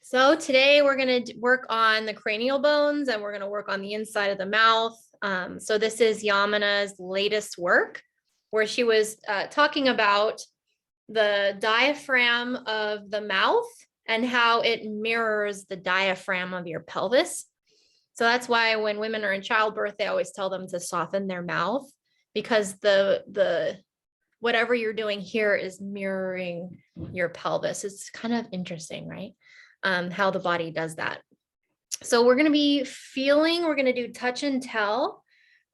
So today we're going to work on the cranial bones and we're going to work on the inside of the mouth. So this is Yamuna's latest work where she was talking about the diaphragm of the mouth and how it mirrors the diaphragm of your pelvis. So that's why when women are in childbirth, they always tell them to soften their mouth because the whatever you're doing here is mirroring your pelvis. It's kind of interesting, right? How the body does that. So we're going to be feeling, we're going to do touch and tell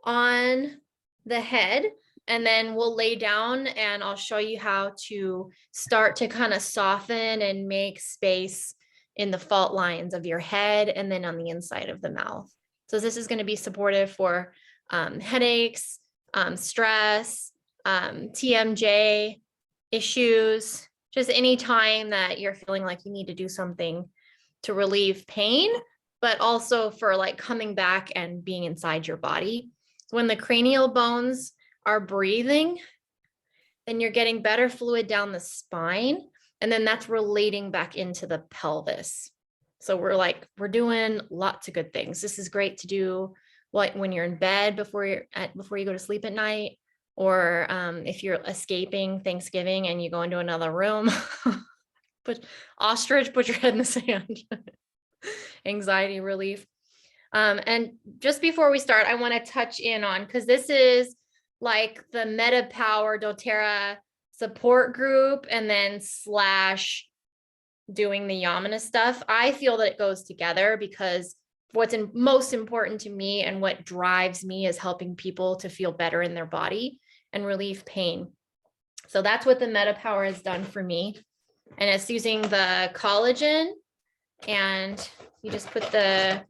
on the head, and then we'll lay down and I'll show you how to start to kind of soften and make space in the fault lines of your head and then on the inside of the mouth. So this is going to be supportive for headaches, stress, TMJ issues, just any time that you're feeling like you need to do something to relieve pain, but also for like coming back and being inside your body. When the cranial bones are breathing, then you're getting better fluid down the spine, and then that's relating back into the pelvis. So we're doing lots of good things. This is great to do when you're in bed before you go to sleep at night, or if you're escaping Thanksgiving and you go into another room. Put your head in the sand. Anxiety relief. And just before we start, I want to touch in on, because this is like the MetaPWR doTERRA support group and then / doing the Yamuna stuff. I feel that it goes together because what's most important to me and what drives me is helping people to feel better in their body and relieve pain. So that's what the MetaPWR has done for me. And it's using the collagen, and you just put the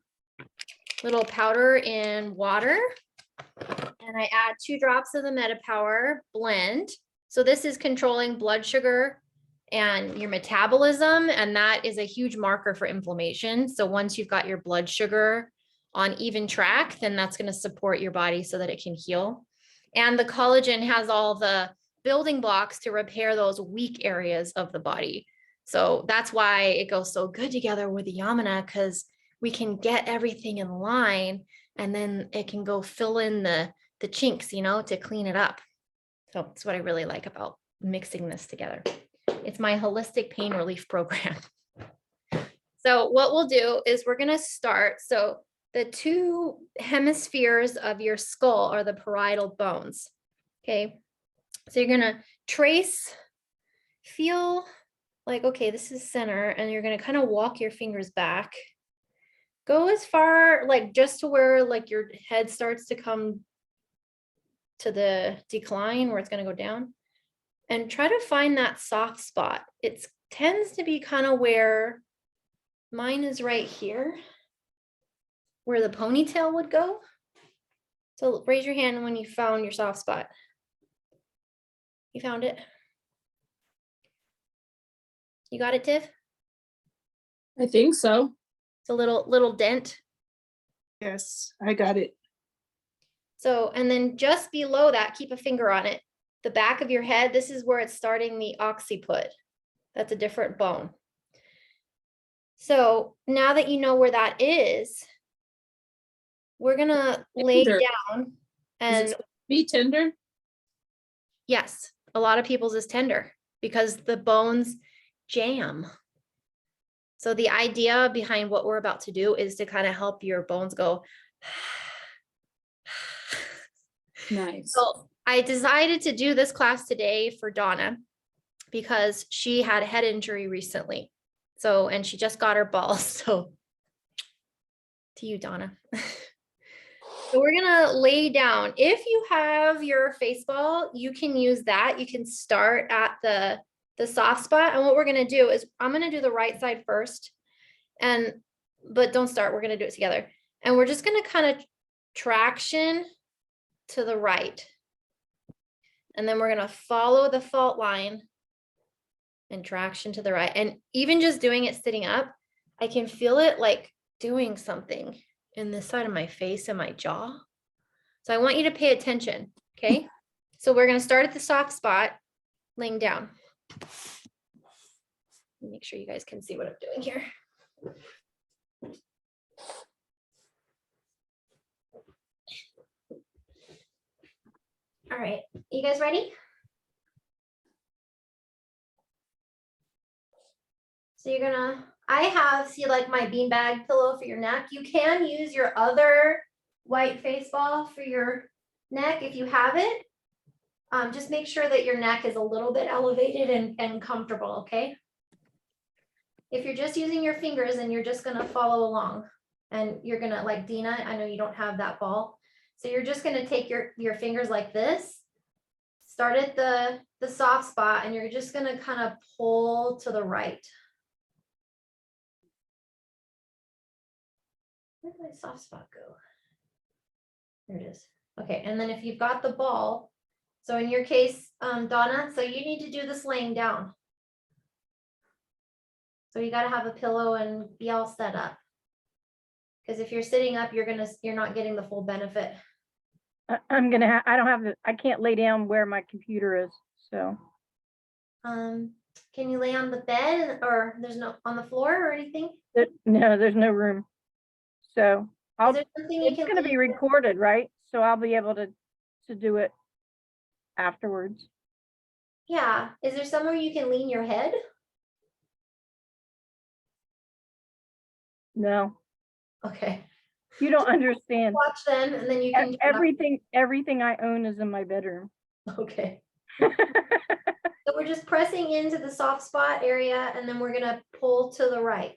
little powder in water, and I add 2 drops of the MetaPWR blend. So this is controlling blood sugar and your metabolism, and that is a huge marker for inflammation. So once you've got your blood sugar on even track, then that's going to support your body so that it can heal. And the collagen has all the building blocks to repair those weak areas of the body. So that's why it goes so good together with the Yamuna, because we can get everything in line and then it can go fill in the chinks, to clean it up. So that's what I really like about mixing this together. It's my holistic pain relief program. So what we'll do is we're going to start. So the 2 hemispheres of your skull are the parietal bones. Okay. So you're going to feel like, okay, this is center, and you're going to kind of walk your fingers back. Go as far, like just to where like your head starts to come to the decline where it's going to go down, and try to find that soft spot. It tends to be kind of where mine is, right here, where the ponytail would go. So raise your hand when you found your soft spot. You found it? You got it, Tiff? I think so. It's a little dent. Yes, I got it. So, and then just below that, keep a finger on it. The back of your head, this is where it's starting the occiput. That's a different bone. So now that you know where that is, we're gonna lay down and be tender. Yes, a lot of people's is tender because the bones jam. So the idea behind what we're about to do is to kind of help your bones go. Nice. So I decided to do this class today for Donna because she had a head injury recently. So, and she just got her balls. So to you, Donna. So we're gonna lay down. If you have your face ball, you can use that. You can start at the soft spot. And what we're gonna do is I'm gonna do the right side first, but don't start, we're gonna do it together. And we're just gonna kind of traction to the right. And then we're gonna follow the fault line and traction to the right. And even just doing it sitting up, I can feel it like doing something in this side of my face and my jaw. So I want you to pay attention, okay? So we're gonna start at the soft spot, laying down. Make sure you guys can see what I'm doing here. All right, you guys ready? So you're gonna, I have, see like my beanbag pillow for your neck. You can use your other white face ball for your neck if you have it. Just make sure that your neck is a little bit elevated and comfortable, okay? If you're just using your fingers and you're just gonna follow along and you're gonna, like Dina, I know you don't have that ball. So you're just gonna take your fingers like this, start at the soft spot, and you're just gonna kind of pull to the right. Where did my soft spot go? There it is. Okay, and then if you've got the ball, so in your case, Donna, so you need to do this laying down. So you got to have a pillow and be all set up. Because if you're sitting up, you're not getting the full benefit. I can't lay down where my computer is, so. Can you lay on the bed or there's no on the floor or anything? No, there's no room. So Is there something you it's can gonna be lean- recorded, right? So I'll be able to do it afterwards. Yeah. Is there somewhere you can lean your head? No, Okay. you don't understand. Watch then, and then you can. Everything I own is in my bedroom. Okay. So we're just pressing into the soft spot area, and then we're gonna pull to the right.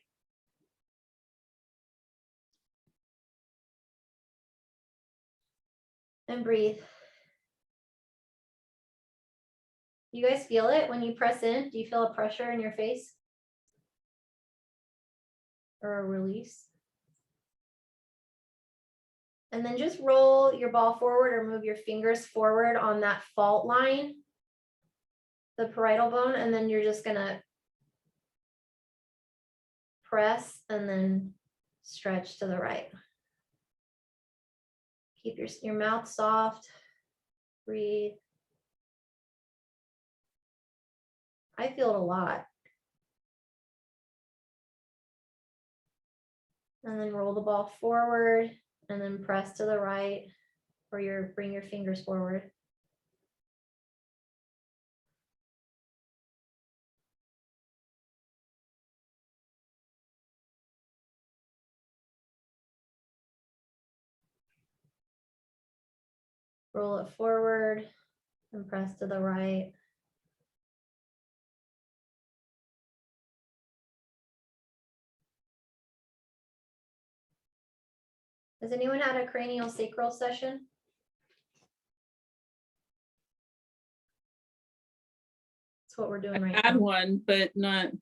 And breathe. You guys feel it when you press in? Do you feel a pressure in your face? Or a release? And then just roll your ball forward or move your fingers forward on that fault line, the parietal bone, and then you're just gonna press and then stretch to the right. Keep your mouth soft, breathe. I feel it a lot. And then roll the ball forward and then press to the right, or bring your fingers forward. Roll it forward and press to the right. Has anyone had a cranial sacral session? That's what we're doing right Had now. one, but not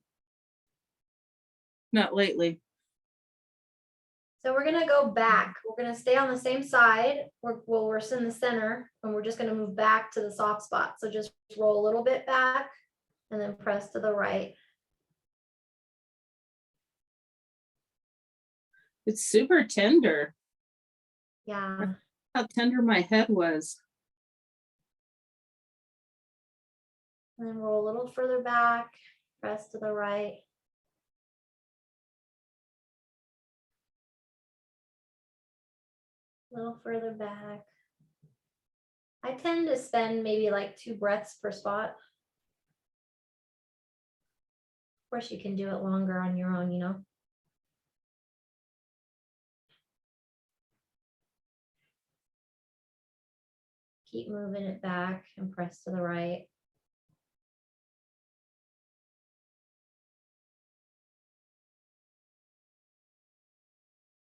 lately. So we're gonna go back. We're gonna stay on the same side. We're in the center, and we're just gonna move back to the soft spot. So just roll a little bit back and then press to the right. It's super tender. Yeah. How tender my head was. And then roll a little further back, press to the right. A little further back. I tend to spend maybe like 2 breaths per spot. Of course, you can do it longer on your own, you know. Keep moving it back and press to the right.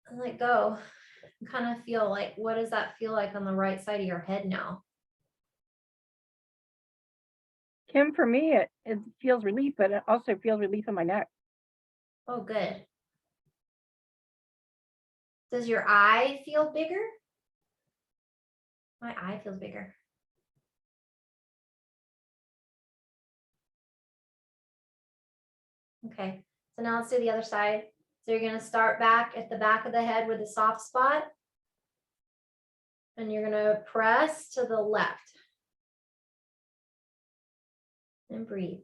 And let go. Kind of feel like, what does that feel like on the right side of your head now? Kim, for me, it feels relief, but it also feels relief in my neck. Oh, good. Does your eye feel bigger? My eye feels bigger. Okay, so now let's do the other side. So you're going to start back at the back of the head with a soft spot. And you're going to press to the left. And breathe.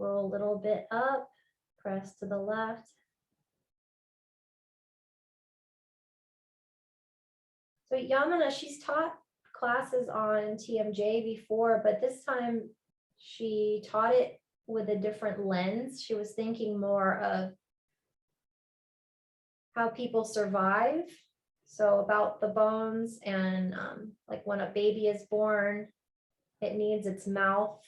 Roll a little bit up, press to the left. So Yamuna, she's taught classes on TMJ before, but this time she taught it with a different lens. She was thinking more of how people survive. So about the bones and like when a baby is born, it needs its mouth,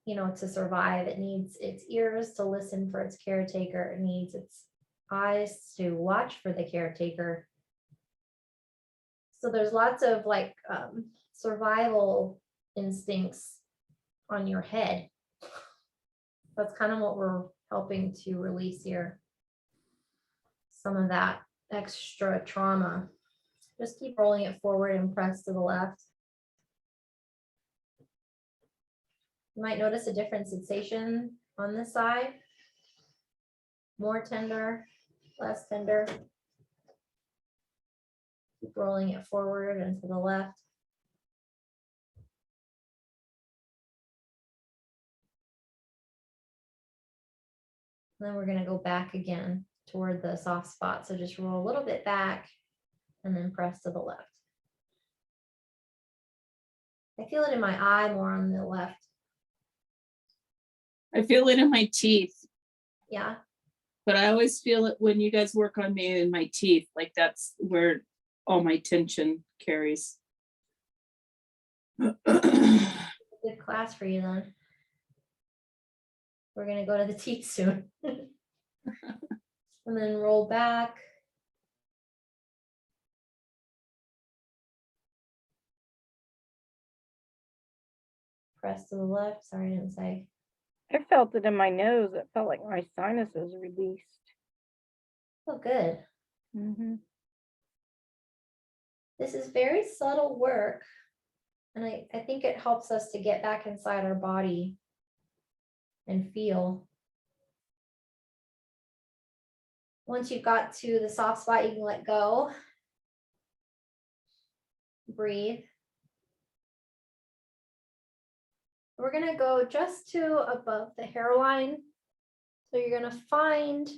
you know, to survive. It needs its ears to listen for its caretaker. It needs its eyes to watch for the caretaker. So there's lots of like survival instincts on your head. That's kind of what we're helping to release here. Some of that extra trauma. Just keep rolling it forward and press to the left. You might notice a different sensation on this side. More tender, less tender. Keep rolling it forward and to the left. And then we're going to go back again toward the soft spot. So just roll a little bit back and then press to the left. I feel it in my eye more on the left. I feel it in my teeth, Yeah. but I always feel it when you guys work on me in my teeth. Like that's where all my tension carries. Good class for you then. We're going to go to the teeth soon. And then roll back. Press to the left. Sorry, I didn't say. I felt it in my nose. It felt like my sinuses released. Oh, good. Mm-hmm. This is very subtle work. And I think it helps us to get back inside our body and feel. Once you've got to the soft spot, you can let go. Breathe. We're going to go just to above the hairline. So you're going to find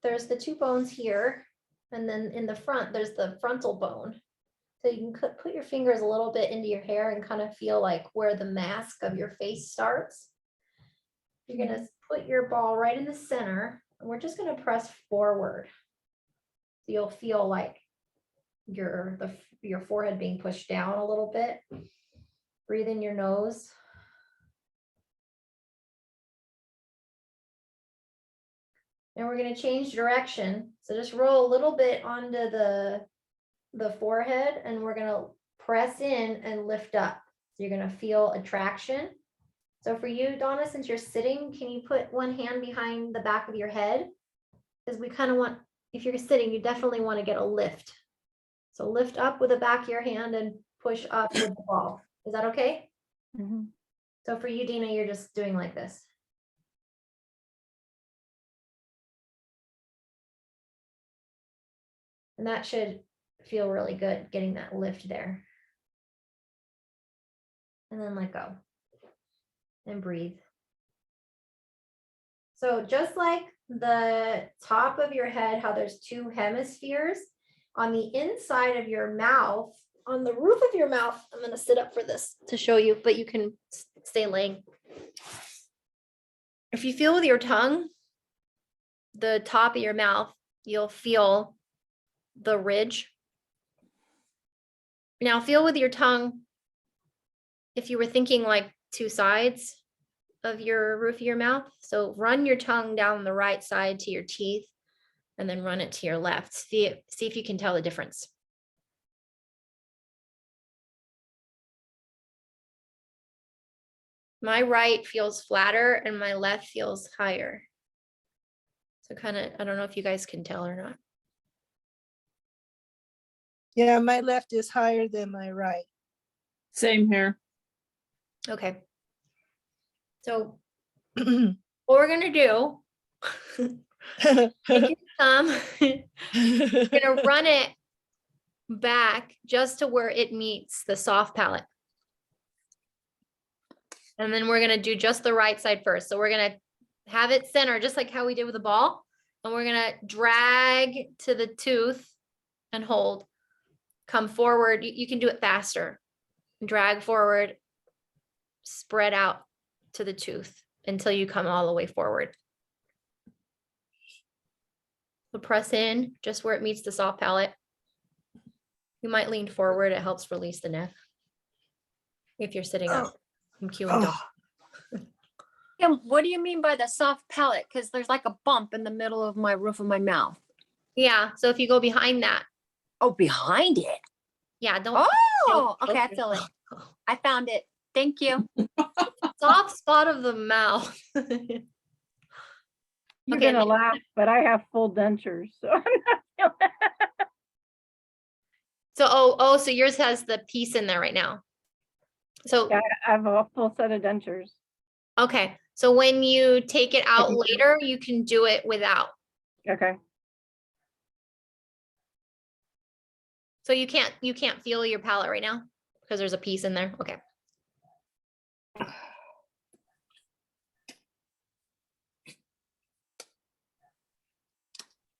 there's the two bones here. And then in the front, there's the frontal bone. So you can put your fingers a little bit into your hair and kind of feel like where the mask of your face starts. You're going to put your ball right in the center. And we're just going to press forward. So you'll feel like your forehead being pushed down a little bit. Breathe in your nose. And we're going to change direction. So just roll a little bit onto the forehead and we're going to press in and lift up. So you're going to feel a traction. So for you, Donna, since you're sitting, can you put one hand behind the back of your head? Because we kind of want, if you're sitting, you definitely want to get a lift. So lift up with the back of your hand and push up with the ball. Is that okay? Mm-hmm. So for you, Dina, you're just doing like this. And that should feel really good, getting that lift there. And then let go. And breathe. So just like the top of your head, how there's two hemispheres, on the inside of your mouth, on the roof of your mouth, I'm going to sit up for this to show you, but you can stay laying. If you feel with your tongue, the top of your mouth, you'll feel the ridge. Now feel with your tongue, if you were thinking like two sides of your roof of your mouth. So run your tongue down the right side to your teeth and then run it to your left. See if you can tell the difference. My right feels flatter and my left feels higher. So kind of, I don't know if you guys can tell or not. Yeah, my left is higher than my right. Same here. Okay. So what we're going to do, take your thumb, we're going to run it back just to where it meets the soft palate. And then we're going to do just the right side first. So we're going to have it center, just like how we did with the ball. And we're gonna drag to the tooth and hold. Come forward. You can do it faster. Drag forward, spread out to the tooth until you come all the way forward. So press in just where it meets the soft palate. You might lean forward. It helps release the neck. If you're sitting up, I'm cueing down. Kim, what do you mean by the soft palate? Because there's like a bump in the middle of my roof of my mouth. Yeah, so if you go behind that, Oh, behind it. yeah, don't Oh, okay, I feel it. I found it. Thank you. soft spot of the mouth. You're Okay, gonna then- laugh, but I have full dentures, so I'm not feeling. So, so yours has the piece in there right now. So, Yeah, I have a full set of dentures. okay, so when you take it out can do it. later, you can do it without. Okay. So you can't feel your palate right now because there's a piece in there. Okay.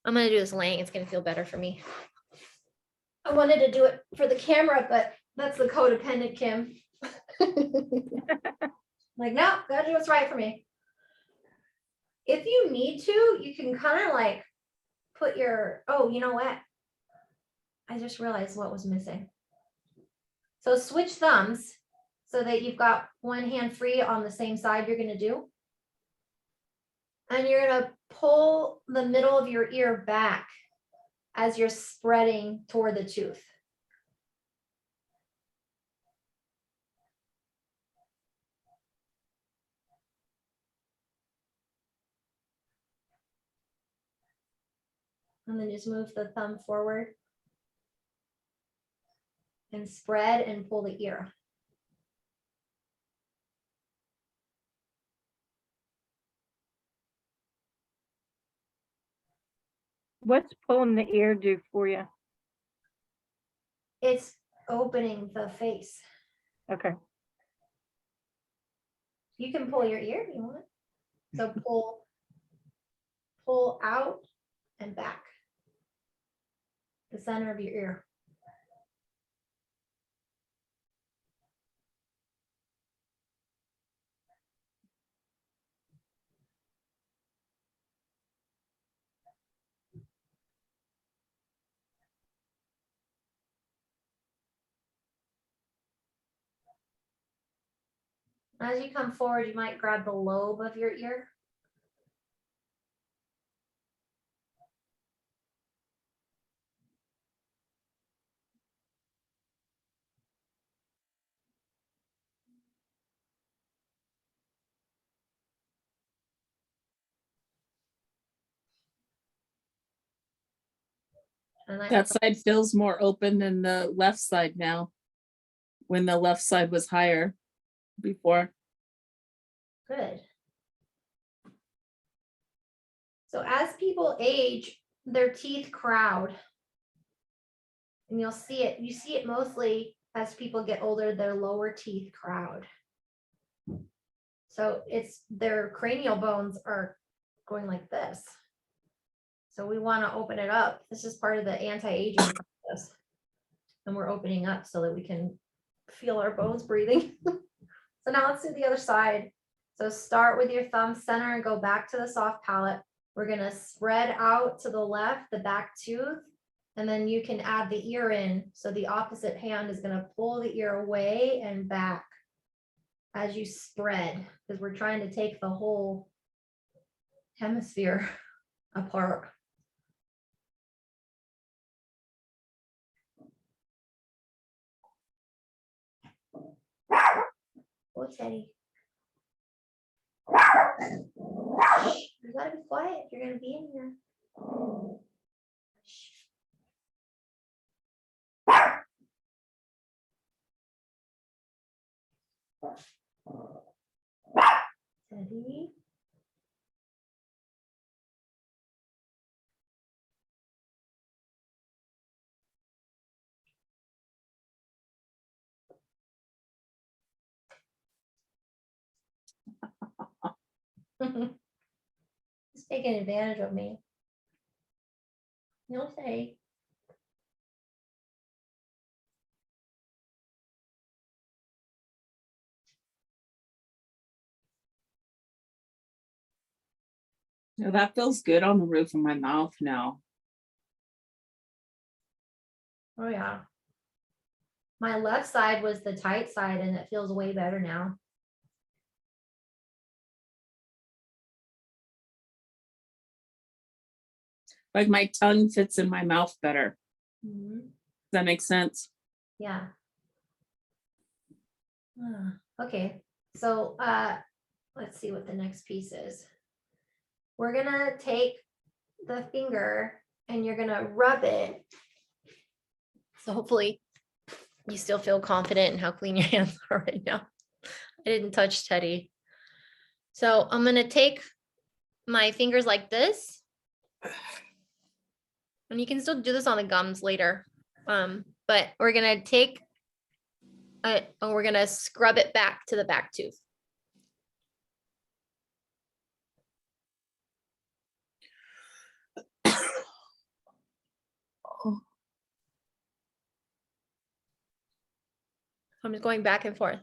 I'm gonna do this laying. It's gonna feel better for me. I wanted to do it for the camera, but that's the codependent Kim. Like, no, gotta do what's right for me. If you need to, you can kind of like put your, oh, you know what? I just realized what was missing. So switch thumbs so that you've got one hand free on the same side you're gonna do. And you're gonna pull the middle of your ear back as you're spreading toward the tooth. And then just move the thumb forward and spread and pull the ear. What's pulling the ear do for you? It's opening the face. Okay. You can pull your ear if you want. So pull out and back. The center of your ear. As you come forward, you might grab the lobe of your ear. And That side feels more open than the left side now. When the left side was higher before. good. So as people age, their teeth crowd. And you'll see it, you see it mostly as people get older, their lower teeth crowd. So it's their cranial bones are going like this. So we want to open it up. This is part of the anti-aging process. And we're opening up so that we can feel our bones breathing. So now let's do the other side. So start with your thumb center and go back to the soft palate. We're gonna spread out to the left, the back tooth, and then you can add the ear in. So the opposite hand is gonna pull the ear away and back as you spread, because we're trying to take the whole hemisphere apart. Oh, Teddy. You gotta be quiet if you're gonna be in here. Teddy. He's taking advantage of me. You'll say. No, that feels good on the roof of my mouth now. Oh yeah. My left side was the tight side and it feels way better now. Like my tongue fits in my mouth better. Mhm. Does that make sense? Yeah. Okay, so let's see what the next piece is. We're gonna take the finger and you're gonna rub it. So hopefully you still feel confident in how clean your hands are right now. I didn't touch Teddy. So I'm gonna take my fingers like this. And you can still do this on the gums later. But we're gonna take and we're gonna scrub it back to the back tooth. I'm just going back and forth.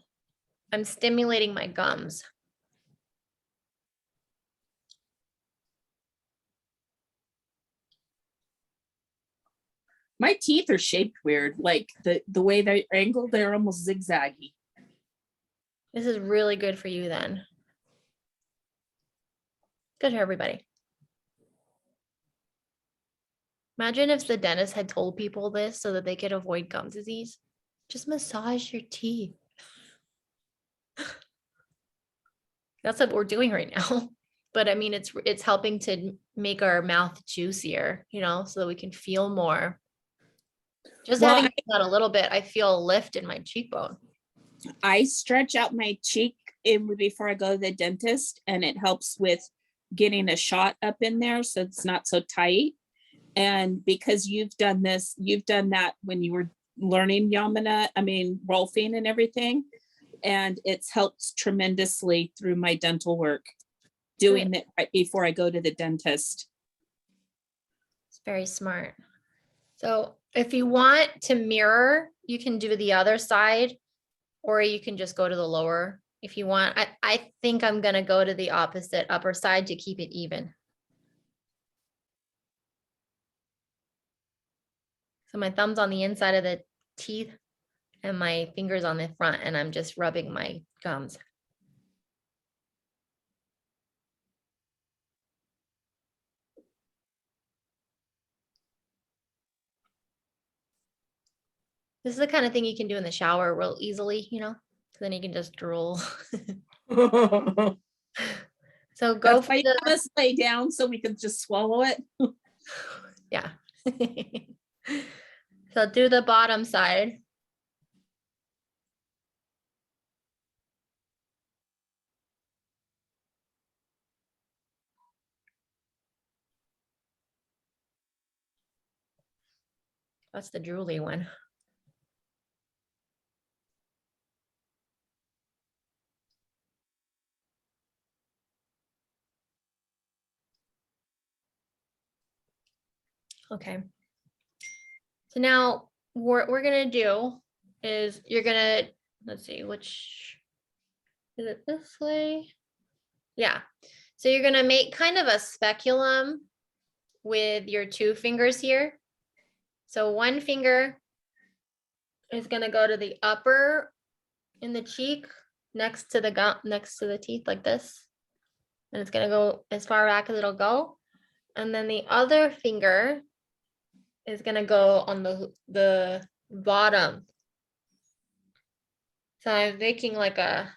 I'm stimulating my gums. My teeth are shaped weird. Like the way they're angled, they're almost zigzaggy. This is really good for you then. Good for everybody. Imagine if the dentist had told people this so that they could avoid gum disease. Just massage your teeth. That's what we're doing right now. But I mean, it's helping to make our mouth juicier, you know, so that we can feel more. Just Well, having that a little bit, I feel a lift in my cheekbone. I stretch out my cheek before I go to the dentist, and it helps with getting a shot up in there so it's not so tight. And because you've done that when you were learning Rolfing and everything, and it's helped tremendously through my dental work, doing it right before I go to the dentist. It's very smart. So if you want to mirror, you can do the other side, or you can just go to the lower. If you want, I think I'm gonna go to the opposite upper side to keep it even. So my thumb's on the inside of the teeth and my fingers on the front, and I'm just rubbing my gums. This is the kind of thing you can do in the shower real easily, you know? So then you can just drool. So go That's for why you the, have us lay down so we can just swallow it. yeah. So do the bottom side. That's the drooly one. Okay. So now what we're gonna do is you're gonna, let's see, which, is it this way? Yeah. So you're gonna make kind of a speculum with your two fingers here. So one finger is gonna go to the upper in the cheek next to the gum, next to the teeth like this. And it's gonna go as far back as it'll go. And then the other finger is gonna go on the bottom. So I'm making like a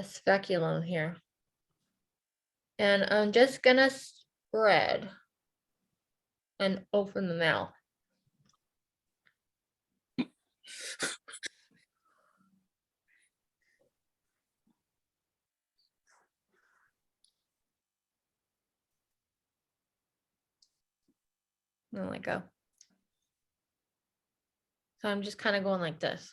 speculum here. And I'm just gonna spread and open the mouth. And let go. So I'm just kind of going like this.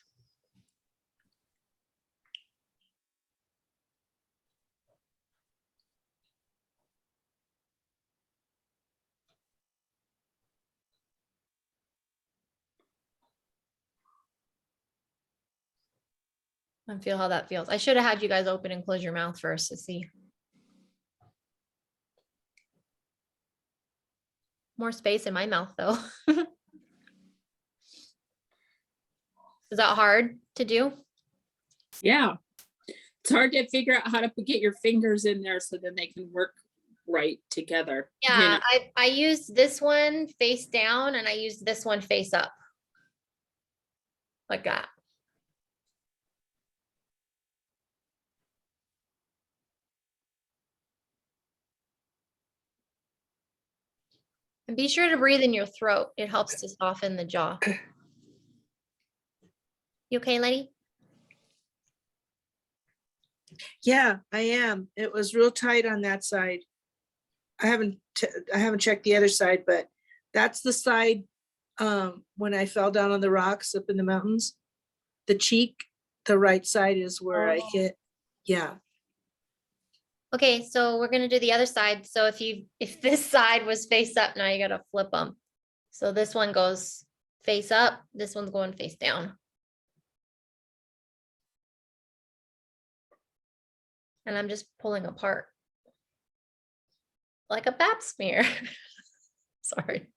And feel how that feels. I should have had you guys open and close your mouth first to see. More space in my mouth though. Is that hard to do? Yeah. It's hard to figure out how to get your fingers in there so then they can work right together. you Yeah, know? I used this one face down and I used this one face up. Like that. And be sure to breathe in your throat. It helps to soften the jaw. You okay, lady? Yeah, I am. It was real tight on that side. I haven't checked the other side, but that's the side when I fell down on the rocks up in the mountains. The cheek, the right side is where I Oh. hit. Yeah. Okay, so we're gonna do the other side. So if this side was face up, now you gotta flip them. So this one goes face up, this one's going face down. And I'm just pulling apart. Like a pap smear. Sorry.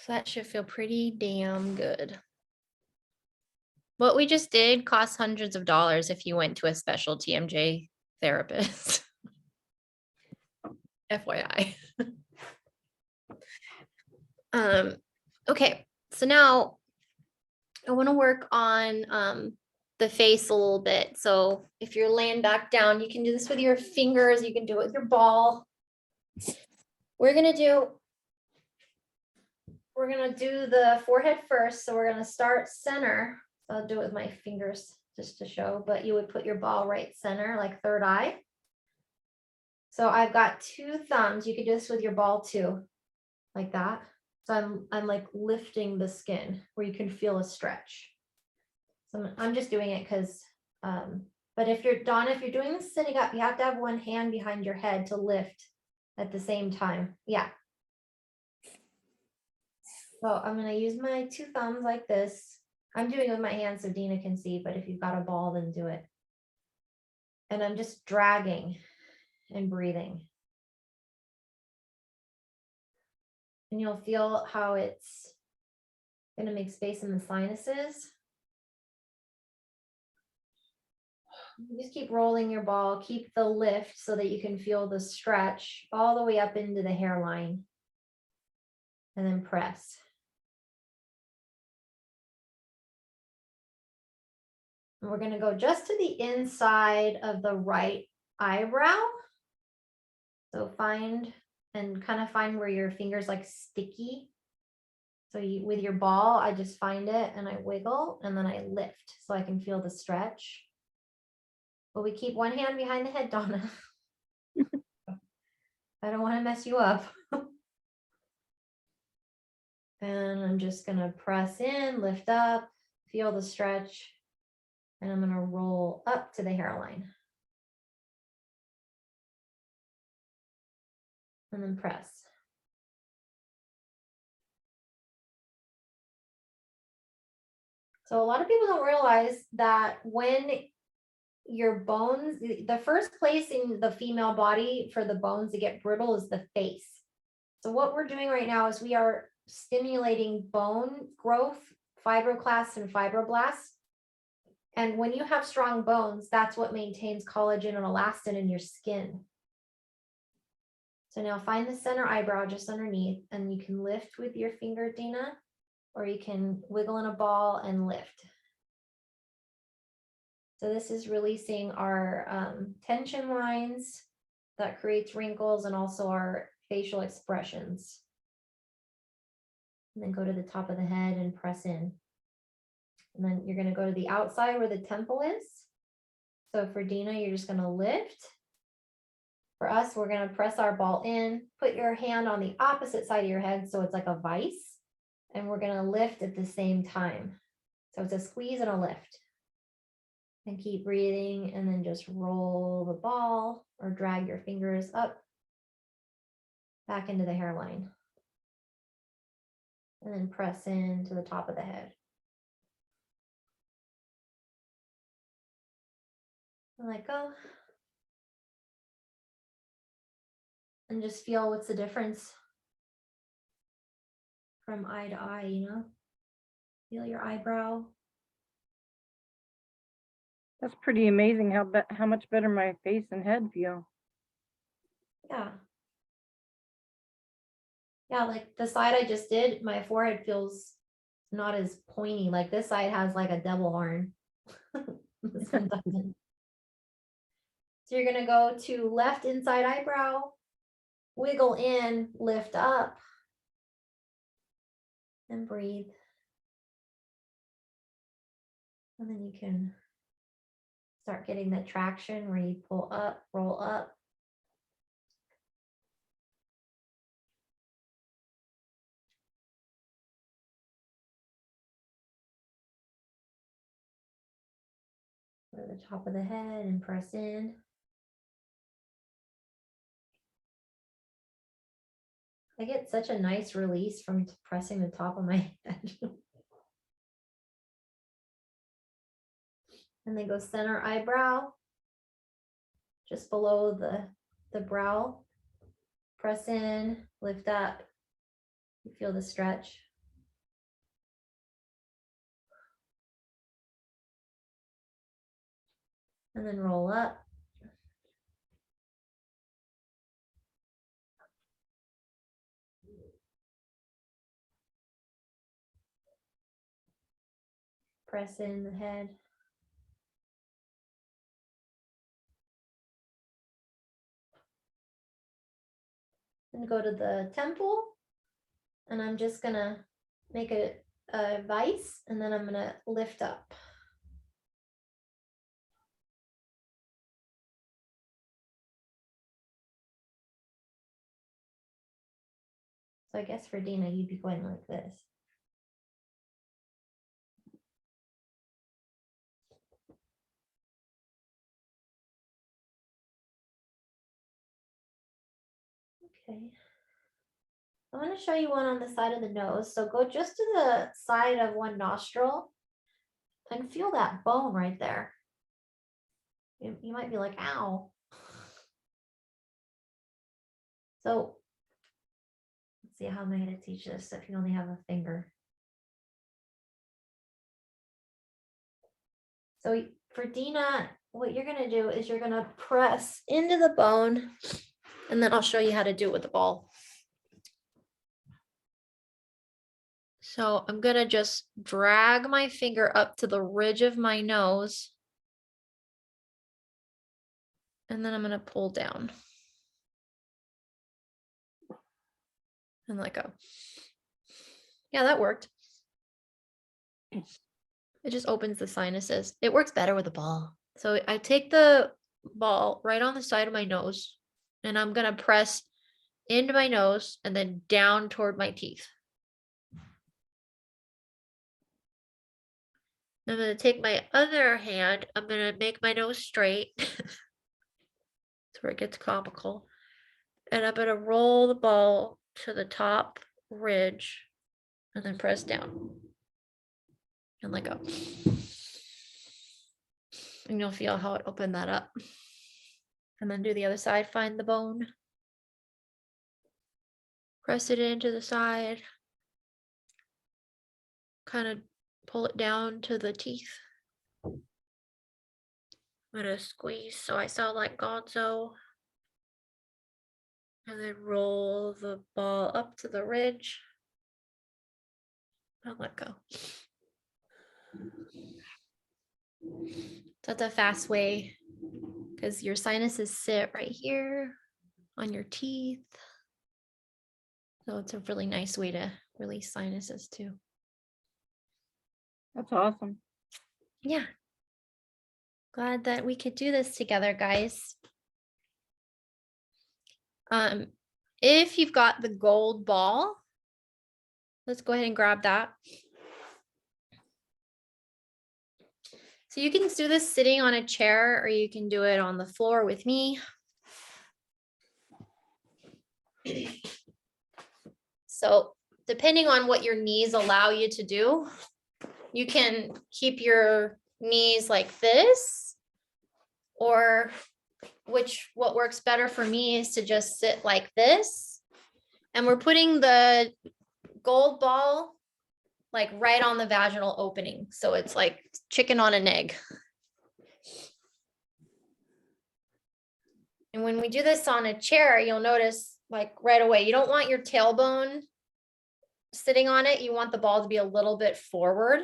So that should feel pretty damn good. What we just did costs hundreds of dollars if you went to a special TMJ therapist. FYI. Okay, so now I want to work on the face a little bit. So if you're laying back down, you can do this with your fingers, you can do it with your ball. We're gonna do the forehead first. So we're gonna start center. So I'll do it with my fingers just to show, but you would put your ball right center, like third eye. So I've got two thumbs. You could do this with your ball too, like that. So I'm like lifting the skin where you can feel a stretch. So I'm just doing it because, but if you're Donna, if you're doing this sitting up, you have to have one hand behind your head to lift at the same time. Yeah. So I'm going to use my two thumbs like this. I'm doing it with my hands so Dina can see, but if you've got a ball, then do it. And I'm just dragging and breathing. And you'll feel how it's going to make space in the sinuses. Just keep rolling your ball, keep the lift so that you can feel the stretch all the way up into the hairline. And then press. And we're going to go just to the inside of the right eyebrow. So find where your fingers like sticky. So with your ball, I just find it and I wiggle and then I lift so I can feel the stretch. But we keep one hand behind the head, Donna. I don't want to mess you up. And I'm just going to press in, lift up, feel the stretch. And I'm going to roll up to the hairline. And then press. So a lot of people don't realize that when your bones, the first place in the female body for the bones to get brittle is the face. So what we're doing right now is we are stimulating bone growth, fibroclasts and fibroblasts. And when you have strong bones, that's what maintains collagen and elastin in your skin. So now find the center eyebrow just underneath, and you can lift with your finger, Dina, or you can wiggle in a ball and lift. So this is releasing our tension lines that creates wrinkles and also our facial expressions. And then go to the top of the head and press in. And then you're going to go to the outside where the temple is. So for Dina, you're just going to lift. For us, we're going to press our ball in, put your hand on the opposite side of your head so it's like a vice, and we're going to lift at the same time. So it's a squeeze and a lift. And keep breathing and then just roll the ball or drag your fingers up back into the hairline. And then press into the top of the head. And let go. And just feel what's the difference from eye to eye, you know? Feel your eyebrow. That's pretty amazing how much better my face and head feel. Yeah. Yeah, like the side I just did, my forehead feels not as pointy. Like this side has like a double horn. This one doesn't. So you're gonna go to left inside eyebrow, wiggle in, lift up, and breathe. And then you can start getting the traction where you pull up, roll up. Go to the top of the head and press in. I get such a nice release from pressing the top of my head. And then go center eyebrow, just below the brow. Press in, lift up. You feel the stretch. And then roll up. Press in the head. And go to the temple. And I'm just gonna make a vice, and then I'm gonna lift up. So I guess for Dina, you'd be going like this. Okay. I want to show you one on the side of the nose. So go just to the side of one nostril and feel that bone right there. You might be like, ow. So let's see, how am I going to teach this if you only have a finger? So for Dina, what you're going to do is you're going to press into the bone, and then I'll show you how to do it with the ball. So I'm going to just drag my finger up to the ridge of my nose. And then I'm going to pull down. And let go. Yeah, that worked. It just opens the sinuses. It works better with a ball. So I take the ball right on the side of my nose, and I'm going to press into my nose and then down toward my teeth. I'm going to take my other hand. I'm going to make my nose straight. That's where it gets comical. And I'm going to roll the ball to the top ridge and then press down. And let go. And you'll feel how it opened that up. And then do the other side, find the bone. Press it into the side. Kind of pull it down to the teeth. I'm gonna squeeze so I sound like Gonzo. And then roll the ball up to the ridge. And let go. That's a fast way, because your sinuses sit right here on your teeth. So it's a really nice way to release sinuses too. That's awesome. Yeah. Glad that we could do this together, guys. If you've got the gold ball, let's go ahead and grab that. So you can do this sitting on a chair or you can do it on the floor with me. So depending on what your knees allow you to do, you can keep your knees like this, or what works better for me is to just sit like this. And we're putting the gold ball like right on the vaginal opening. So it's like chicken on an egg. And when we do this on a chair, you'll notice like right away, you don't want your tailbone sitting on it. You want the ball to be a little bit forward,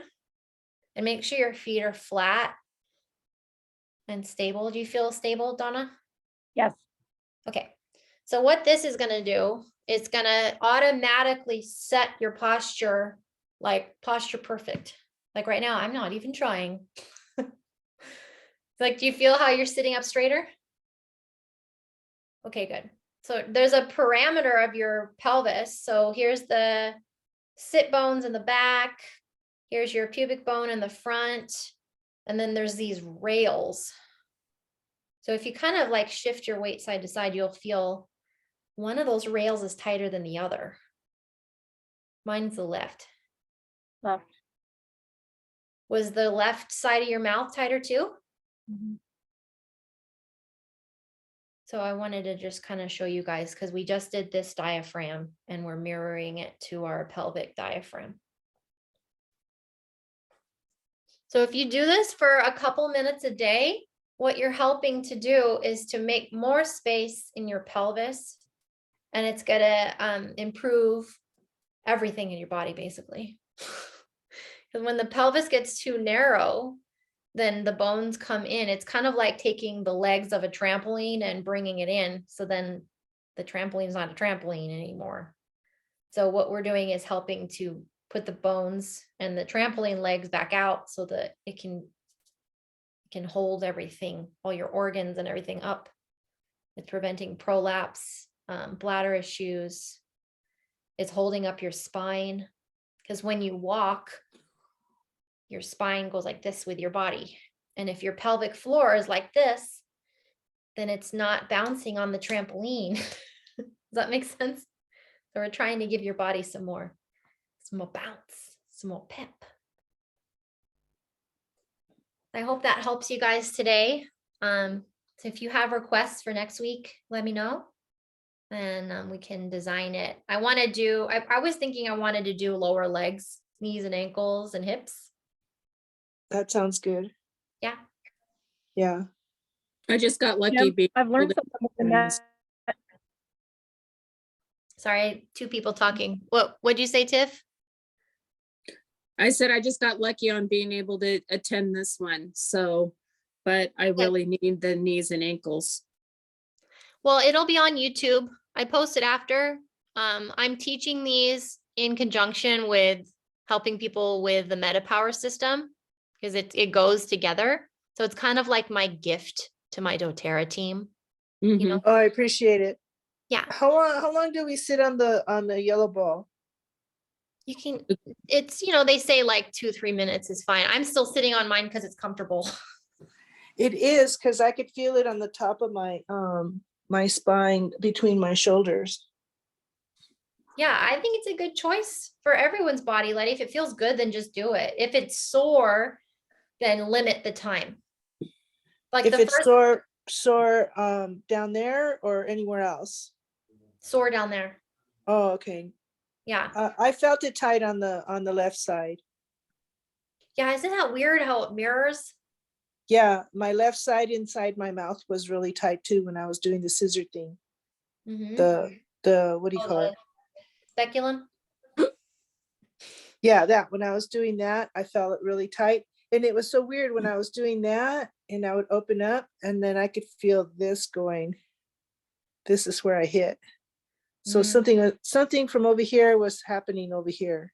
and make sure your feet are flat and stable. Do you feel stable, Donna? Yes. Okay. So what this is going to do, it's going to automatically set your posture, like posture perfect. Like right now, I'm not even trying. Like, do you feel how you're sitting up straighter? Okay, good. So there's a parameter of your pelvis. So here's the sit bones in the back. Here's your pubic bone in the front. And then there's these rails. So if you kind of like shift your weight side to side, you'll feel one of those rails is tighter than the other. Mine's the left. Left. Was the left side of your mouth tighter too? Mhm. So I wanted to just kind of show you guys, because we just did this diaphragm and we're mirroring it to our pelvic diaphragm. So if you do this for a couple minutes a day, what you're helping to do is to make more space in your pelvis, and it's going to improve everything in your body, basically. Because when the pelvis gets too narrow, then the bones come in. It's kind of like taking the legs of a trampoline and bringing it in. So then the trampoline is not a trampoline anymore. So what we're doing is helping to put the bones and the trampoline legs back out so that it can hold everything, all your organs and everything up. It's preventing prolapse, bladder issues. It's holding up your spine, because when you walk, your spine goes like this with your body. And if your pelvic floor is like this, then it's not bouncing on the trampoline. Does that make sense? So we're trying to give your body some more bounce, some more pep. I hope that helps you guys today. So if you have requests for next week, let me know. And we can design it. I was thinking I wanted to do lower legs, knees and ankles and hips. That sounds good. Yeah. Yeah. I just got lucky Jim, being I've able learned to- something with the net. Sorry, two people talking. What'd you say, Tiff? I said I just got lucky on being able to attend this one. So, but I Okay. really need the knees and ankles. Well, it'll be on YouTube. I post it after. I'm teaching these in conjunction with helping people with the MetaPWR system, because it goes together. So it's kind of like my gift to my doTERRA team. You know, Oh, I appreciate it. yeah, How long do we sit on the yellow ball? you can, it's, they say like 2-3 minutes is fine. I'm still sitting on mine because it's comfortable. It is, because I could feel it on the top of my my spine between my shoulders. Yeah, I think it's a good choice for everyone's body, Letty. If it feels good, then just do it. If it's sore, then limit the time. Like If the it's first sore down there or anywhere else. sore down there. Oh, okay. Yeah. I felt it tight on the left side. Yeah, isn't that weird how it mirrors? Yeah, my left side inside my mouth was really tight too when I was doing the scissor thing. Mhm. The what do you Oh, call it? Speculum. Yeah, that when I was doing that, I felt it really tight. And it was so weird when I was doing that and I would open up and then I could feel this going. This is where I hit. So Mm. something from over here was happening over here.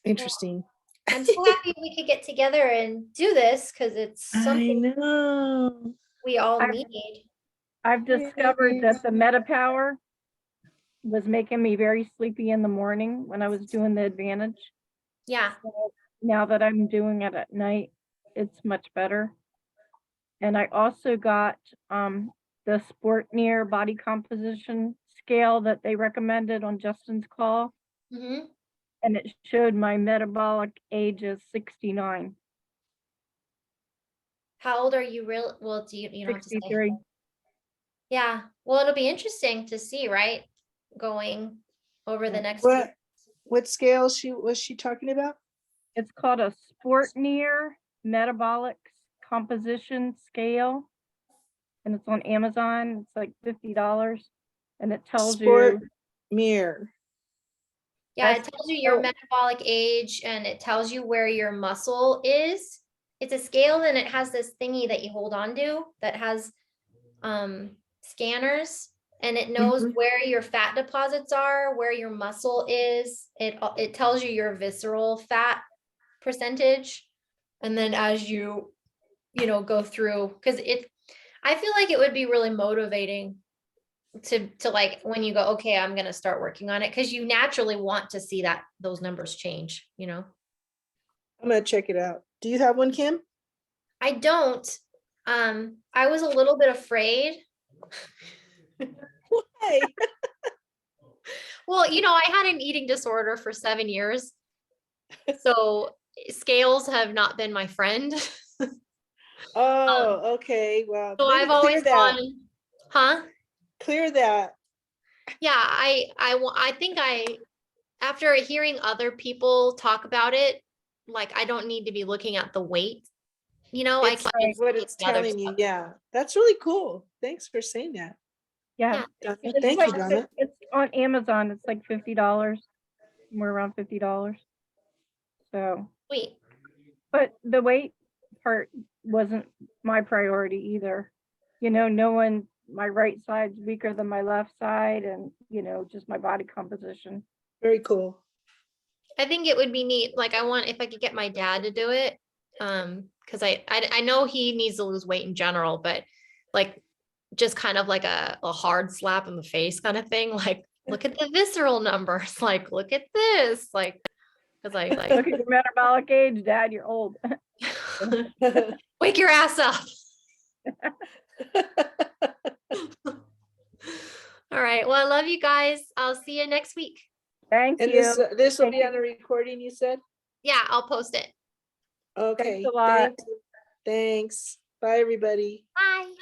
Interesting. I'm so happy we could get together and do this, because it's I something know. we all I've- need. I've discovered that the MetaPWR was making me very sleepy in the morning when I was doing the Advantage. Yeah. now that I'm doing it at night, it's much better. And I also got the Sportneer body composition scale that they recommended on Justin's call, Mhm. and it showed my metabolic age is 69, How old are you real? Well, you don't have to say. 63. Yeah. Well, it'll be interesting to see, right? Going over the Yeah. next. What scale was she talking about? It's called a Sportneer metabolic composition scale, and it's on Amazon. It's like $50, and it tells Sport you. mirror. Yeah, it That's- tells you your oh. metabolic age and it tells you where your muscle is. It's a scale and it has this thingy that you hold on to that has scanners and it knows Mhm. where your fat deposits are, where your muscle is. It tells you your visceral fat percentage. And then as you go through, because I feel like it would be really motivating to like when you go, okay, I'm gonna start working on it, because you naturally want to see that those numbers change. I'm gonna check it out. Do you have one, Kim? I don't. I was a little bit afraid. Why? Well, I had an eating disorder for 7 years, so scales have not been my friend. Oh, okay. Well, So maybe I've always clear that. gone, huh? Clear that. Yeah, I think after hearing other people talk about it, like I don't need to be looking at the weight. I It's can what see it's the other telling you. stuff. Yeah, that's really cool. Thanks for saying that. Yeah, Yeah. Donna. it's Thank you, like Donna. it's on Amazon. It's like $50, somewhere around $50. So, Sweet. but the weight part wasn't my priority either. Knowing my right side's weaker than my left side, and just my body composition. Very cool. I think it would be neat. Like if I could get my dad to do it. Because I know he needs to lose weight in general, but like just kind of like a hard slap in the face kind of thing. Like, look at the visceral numbers. Like, look at this. Like, because I like Look at your metabolic age, Dad. You're old. wake your ass up. All right. Well, I love you guys. I'll see you next week. Thank And you. this will Thank be you. on the recording, you said? Yeah, I'll post it. Okay. a lot. Thanks. Bye, everybody. Bye.